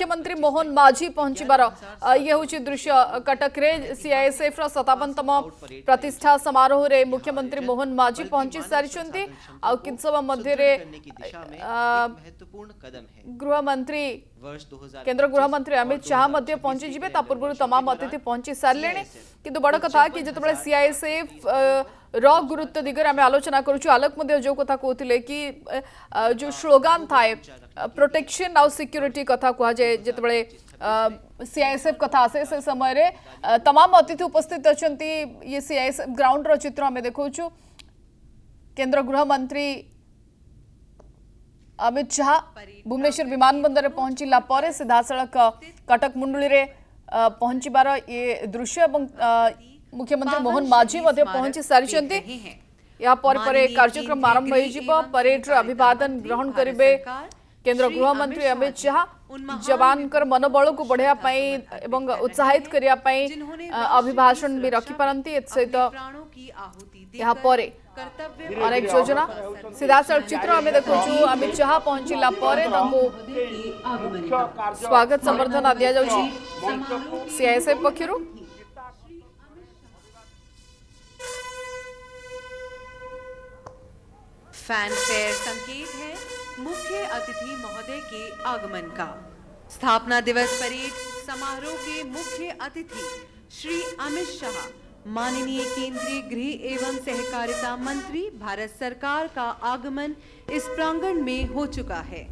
मुख्यमंत्री मोहन माझी पहुंचबार ये हूँ दृश्य कटक रे सीआईएसएफ 57तम प्रतिष्ठा समारोह रे मुख्यमंत्री मोहन माझी पहुंची सारी आ किछ समय मध्य गृहमंत्री केंद्र गृहमंत्री अमित शाह मध्य पहुंची जिबे ता पूर्व तमाम अतिथि पहुंची सारे किंतु बड़ कथा कि जिते सीआईएसएफ र गुरुत्व दिगरे आम आलोचना करूँ आलोक जो कथा कहते कि जो स्लोगान थाए प्रोटेक्शन आउ सिक्योरिटी कथा कह जाए जिते सीआईएसएफ कथा आसे से समय रे तमाम अतिथि उपस्थित अच्छा ये सीआईएसएफ ग्राउंड रो चित्र आम देखु केंद्र गृह मंत्री अमित शाह भुवनेश्वर विमानबंदर पहुंचला पर सीधा सड़क कटक मुंडुली रे पहुंचबार ये दृश्य मुख्यमंत्री मोहन माझी पहुंची सारी कार्यक्रम आरंभ हो परेड अभिवादन ग्रहण करेंगे केंद्र गृह मंत्री अमित शाह जवान मनोबल को बढ़ाई उत्साहित करने अभिभाषण भी रखिपारती सहित अनेक योजना सीधा सड़क चित्र आम देखु अमित शाह पहुंचला स्वागत संबर्धना दि जाउछि सीआईएसएफ पक्षरु फैनफेयर संकेत है मुख्य अतिथि महोदय के आगमन का। स्थापना दिवस परेड समारोह के मुख्य अतिथि श्री अमित शाह माननीय केंद्रीय गृह एवं सहकारिता मंत्री भारत सरकार का आगमन इस प्रांगण में हो चुका है।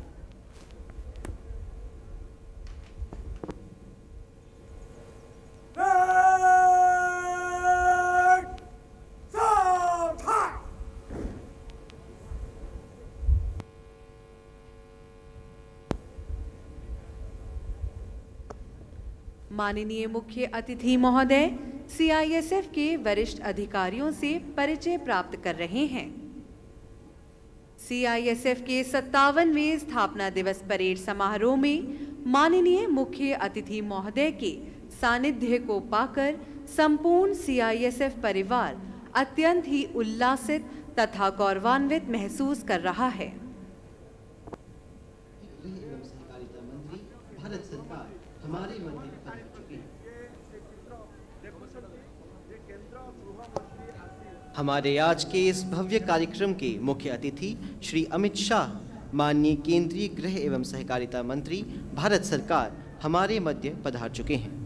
माननीय मुख्य अतिथि महोदय सीआईएसएफ के वरिष्ठ अधिकारियों से परिचय प्राप्त कर रहे हैं। सीआईएसएफ के 57वें स्थापना दिवस परेड समारोह में माननीय मुख्य अतिथि महोदय के सानिध्य को पाकर संपूर्ण सीआईएसएफ परिवार अत्यंत ही उल्लासित तथा गौरवान्वित महसूस कर रहा है। भारत सरकार हमारे मध्य पहुंच चुकी है। हमारे आज के इस भव्य कार्यक्रम के मुख्य अतिथि श्री अमित शाह माननीय केंद्रीय गृह एवं सहकारिता मंत्री भारत सरकार हमारे मध्य पधार चुके हैं।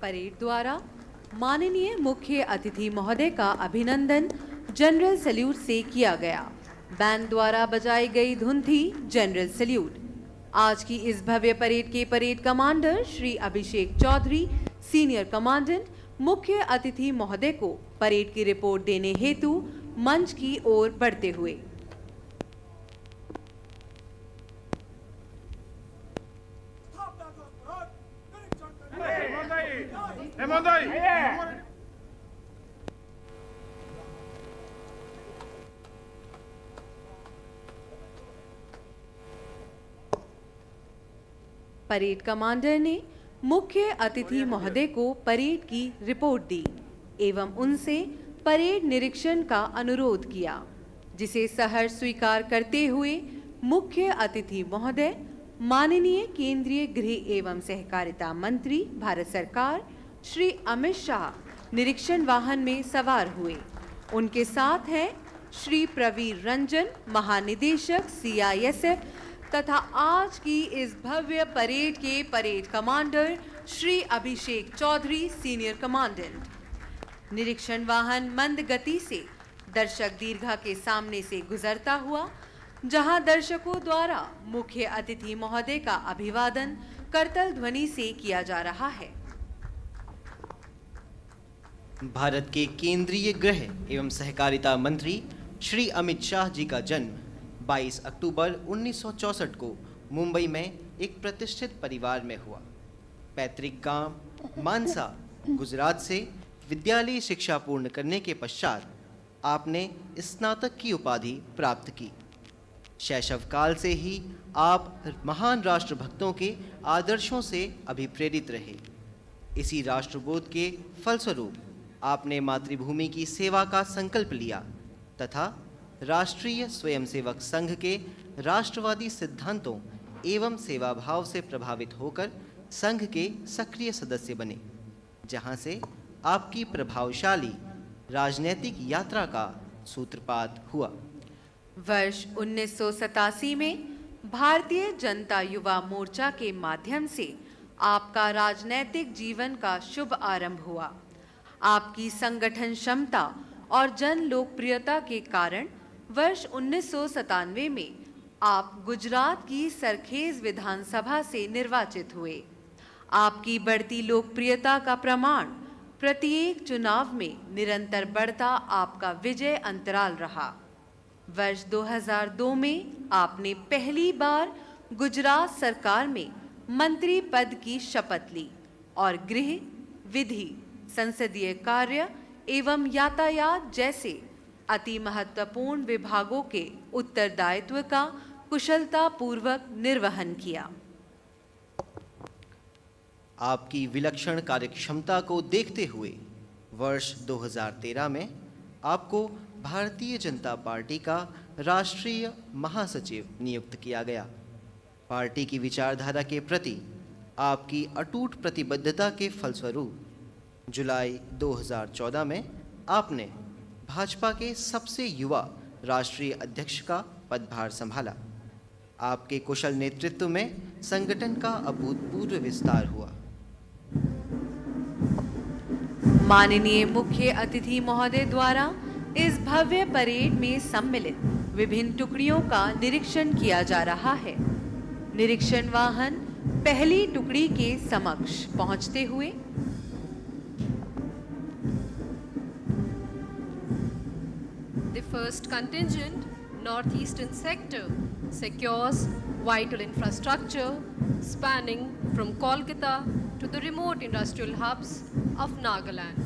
परेड द्वारा माननीय मुख्य अतिथि महोदय का अभिनंदन जनरल सैल्यूट से किया गया। बैंड द्वारा बजाई गई धुन थी जनरल सैल्यूट। आज की इस भव्य परेड के parade commander Shri Abhishek Chaudhary senior commandant मुख्य अतिथि महोदय को परेड की रिपोर्ट देने हेतु मंच की ओर बढ़ते हुए परेड कमांडर ने मुख्य अतिथि महोदय को परेड की रिपोर्ट दी एवं उनसे परेड निरीक्षण का अनुरोध किया, जिसे सहर्ष स्वीकार करते हुए मुख्य अतिथि महोदय माननीय केंद्रीय गृह एवं सहकारिता मंत्री भारत सरकार श्री अमित शाह निरीक्षण वाहन में सवार हुए। उनके साथ हैं श्री प्रवीर रंजन महानिदेशक सीआईएसएफ तथा आज की इस भव्य परेड के parade commander Shri Abhishek Chaudhary senior commandant. निरीक्षण वाहन मंद गति से दर्शक दीर्घा के सामने से गुजरता हुआ, जहां दर्शकों द्वारा मुख्य अतिथि महोदय का अभिवादन करतल ध्वनि से किया जा रहा है। भारत के केंद्रीय गृह एवं सहकारिता मंत्री श्री अमित शाह जी का जन्म 22 अक्टूबर 1964 को मुंबई में एक प्रतिष्ठित परिवार में हुआ। पैतृक गांव मानसा, गुजरात से विद्यालयी शिक्षा पूर्ण करने के पश्चात आपने स्नातक की उपाधि प्राप्त की। शैशव काल से ही आप महान राष्ट्रभक्तों के आदर्शों से अभिप्रेरित रहे। इसी राष्ट्रबोध के फलस्वरूप आपने मातृभूमि की सेवा का संकल्प लिया तथा राष्ट्रीय स्वयंसेवक संघ के राष्ट्रवादी सिद्धांतों एवं सेवाभाव से प्रभावित होकर संघ के सक्रिय सदस्य बने, जहां से आपकी प्रभावशाली राजनीतिक यात्रा का सूत्रपात हुआ। वर्ष 1987 में भारतीय जनता युवा मोर्चा के माध्यम से आपका राजनैतिक जीवन का शुभ आरंभ हुआ। आपकी संगठन क्षमता और जन लोकप्रियता के कारण वर्ष 1997 में आप गुजरात की सरखेज विधानसभा से निर्वाचित हुए। आपकी बढ़ती लोकप्रियता का प्रमाण प्रत्येक चुनाव में निरंतर बढ़ता आपका विजय अंतराल रहा। वर्ष 2002 में आपने पहली बार गुजरात सरकार में मंत्री पद की शपथ ली और गृह, विधि, संसदीय कार्य एवं यातायात जैसे अति महत्वपूर्ण विभागों के उत्तरदायित्व का कुशलतापूर्वक निर्वहन किया। आपकी विलक्षण कार्यक्षमता को देखते हुए वर्ष 2013 में आपको भारतीय जनता पार्टी का राष्ट्रीय महासचिव नियुक्त किया गया। पार्टी की विचारधारा के प्रति आपकी अटूट प्रतिबद्धता के फलस्वरूप जुलाई 2014 में आपने भाजपा के सबसे युवा राष्ट्रीय अध्यक्ष का पदभार संभाला। आपके कुशल नेतृत्व में संगठन का अभूतपूर्व विस्तार हुआ। माननीय मुख्य अतिथि महोदय द्वारा इस भव्य परेड में सम्मिलित विभिन्न टुकड़ियों का निरीक्षण किया जा रहा है। निरीक्षण वाहन पहली टुकड़ी के समक्ष पहुंचते हुए The first contingent, Northeastern Sector, secures vital infrastructure spanning from Kolkata to the remote industrial hubs of Nagaland.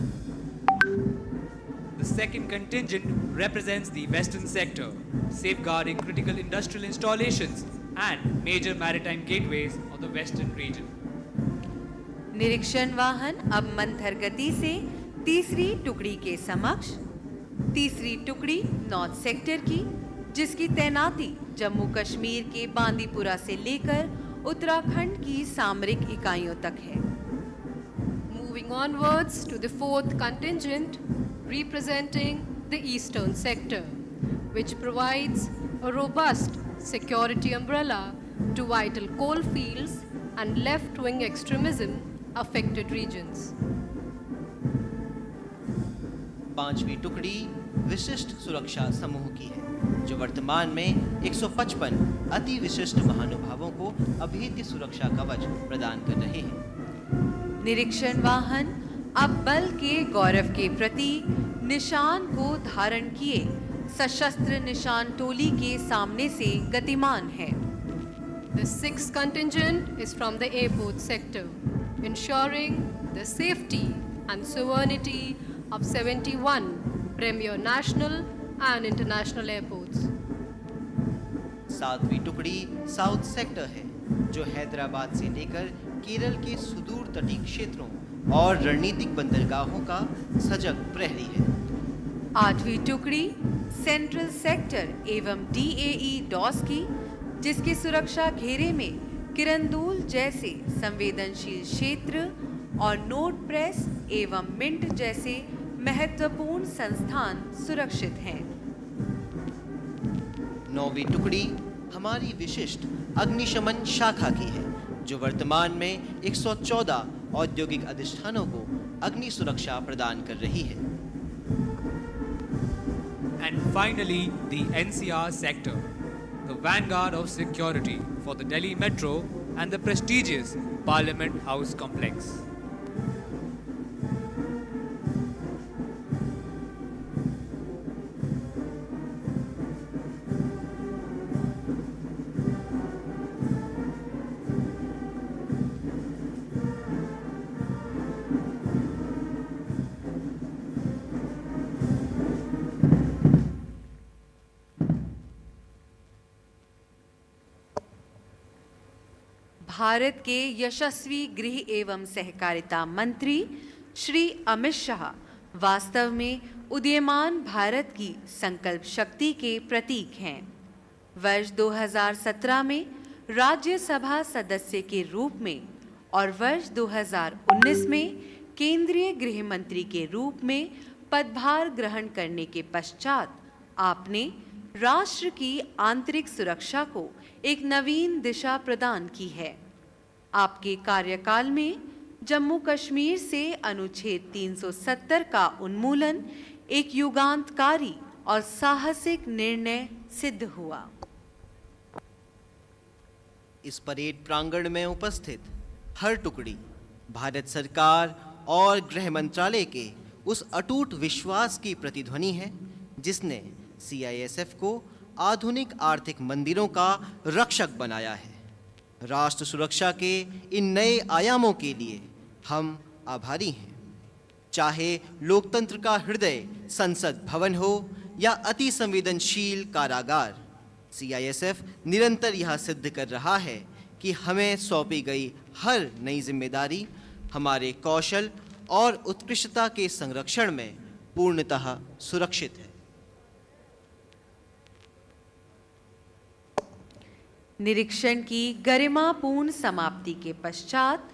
The second contingent represents the Western Sector, safeguarding critical industrial installations and major maritime gateways of the Western region. निरीक्षण वाहन अब मंथर गति से तीसरी टुकड़ी के समक्ष, तीसरी टुकड़ी नॉर्थ सेक्टर की, जिसकी तैनाती जम्मू कश्मीर के बांदीपुरा से लेकर उत्तराखंड की सामरिक इकाइयों तक है। Moving onwards to the fourth contingent, representing the Eastern Sector, which provides a robust security umbrella to vital coal fields and left-wing extremism affected regions. पांचवी टुकड़ी विशिष्ट सुरक्षा समूह की है, जो वर्तमान में 155 अति विशिष्ट महानुभावों को अभेद्य सुरक्षा कवच प्रदान कर रहे हैं। निरीक्षण वाहन अब बल के गौरव के प्रतीक निशान को धारण किए सशस्त्र निशान टोली के सामने से गतिमान है। The sixth contingent is from the airport sector, ensuring the safety and sovereignty of 71 premier national and international airports. सातवीं टुकड़ी साउथ सेक्टर है, जो हैदराबाद से लेकर केरल के सुदूर तटीय क्षेत्रों और रणनीतिक बंदरगाहों का सजग प्रहरी है। आठवीं टुकड़ी सेंट्रल सेक्टर एवं DAE डॉस की, जिसके सुरक्षा घेरे में किरंदुल जैसे संवेदनशील क्षेत्र और नोट प्रेस एवं मिंट जैसे महत्वपूर्ण संस्थान सुरक्षित हैं। नौवीं टुकड़ी हमारी विशिष्ट अग्निशमन शाखा की है, जो वर्तमान में 114 औद्योगिक अधिष्ठानों को अग्नि सुरक्षा प्रदान कर रही है। And finally, the NCR sector, the vanguard of security for the Delhi Metro and the prestigious Parliament House complex. Bharat के यशस्वी गृह एवं सहकारिता मंत्री श्री अमित शाह वास्तव में उदीयमान भारत की संकल्प शक्ति के प्रतीक हैं। वर्ष 2017 में राज्यसभा सदस्य के रूप में और वर्ष 2019 में केंद्रीय गृह मंत्री के रूप में पदभार ग्रहण करने के पश्चात आपने राष्ट्र की आंतरिक सुरक्षा को एक नवीन दिशा प्रदान की है। आपके कार्यकाल में जम्मू कश्मीर से अनुच्छेद 370 का उन्मूलन एक युगांतकारी और साहसिक निर्णय सिद्ध हुआ। इस परेड प्रांगण में उपस्थित हर टुकड़ी भारत सरकार और गृह मंत्रालय के उस अटूट विश्वास की प्रतिध्वनि है जिसने सीआईएसएफ को आधुनिक आर्थिक मंदिरों का रक्षक बनाया है। राष्ट्र सुरक्षा के इन नए आयामों के लिए हम आभारी हैं। चाहे लोकतंत्र का हृदय संसद भवन हो या अति संवेदनशील कारागार, सीआईएसएफ निरंतर यह सिद्ध कर रहा है कि हमें सौंपी गई हर नई जिम्मेदारी हमारे कौशल और उत्कृष्टता के संरक्षण में पूर्णतः सुरक्षित है। निरीक्षण की गरिमापूर्ण समाप्ति के पश्चात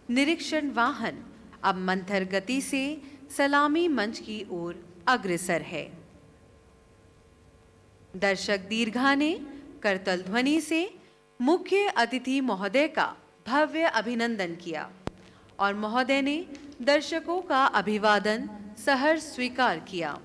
निरीक्षण वाहन अब मंथर गति से सलामी मंच की ओर अग्रसर है। दर्शक दीर्घा ने करतल ध्वनि से मुख्य अतिथि महोदय का भव्य अभिनंदन किया और महोदय ने दर्शकों का अभिवादन सहर्ष स्वीकार किया।